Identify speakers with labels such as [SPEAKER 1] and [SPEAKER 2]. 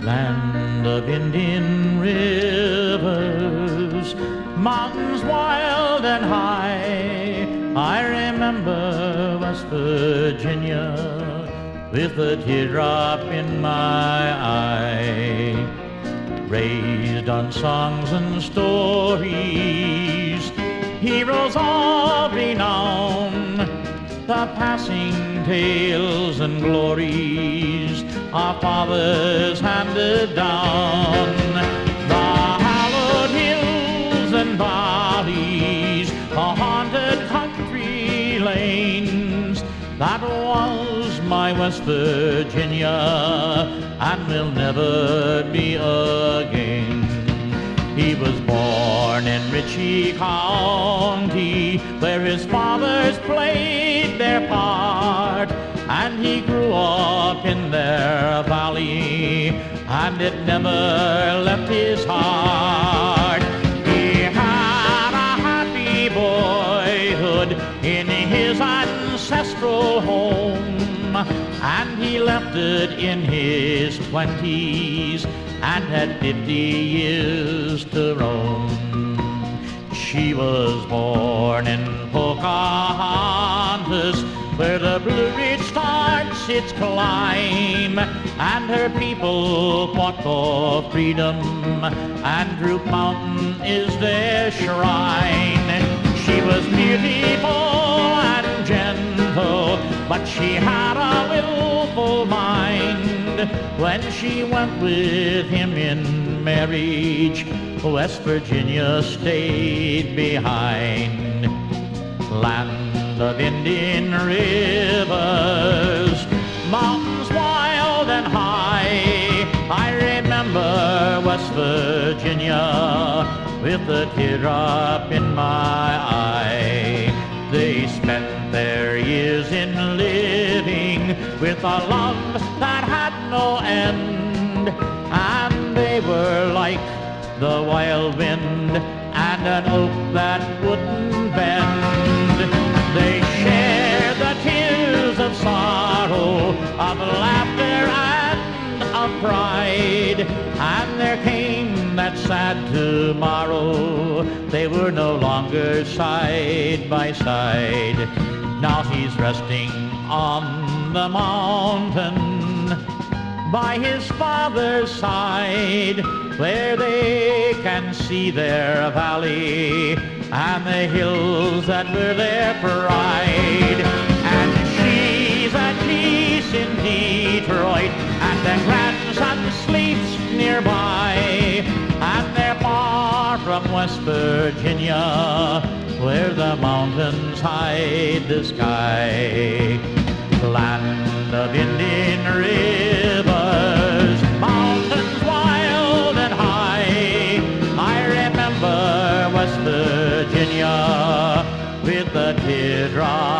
[SPEAKER 1] land of Indian rivers, mountains wild and high. I remember West Virginia with a teardrop in my eye. Raised on songs and stories, heroes of renown, the passing tales and glories our fathers handed down. The hallowed hills and valleys, the haunted country lanes, that was my West Virginia and will never be again. He was born in Ritchie County, where his fathers played their part, and he grew up in their valley, and it never left his heart. He had a happy boyhood in his ancestral home, and he left it in his 20s and had 50 years to roam. She was born in Pocahontas, where the Blue Ridge starts its climb, and her people fought for freedom, and Droop Mountain is their shrine. She was beautiful and gentle, but she had a willful mind. When she went with him in marriage, West Virginia stayed behind. Land of Indian rivers, mountains wild and high, I remember West Virginia with a teardrop in my eye. They spent their years in living with a love that had no end, and they were like the wild wind and an oak that wouldn't bend. They shared the tears of sorrow, of laughter and of pride, and there came that sad tomorrow. They were no longer side by side. Now he's resting on the mountain by his father's side, where they can see their valley and the hills that were their pride. And she's at peace in Detroit, and their grandson sleeps nearby, and they're far from West Virginia, where the mountains hide the sky. Land of Indian rivers, mountains wild and high, I remember West Virginia with a teardrop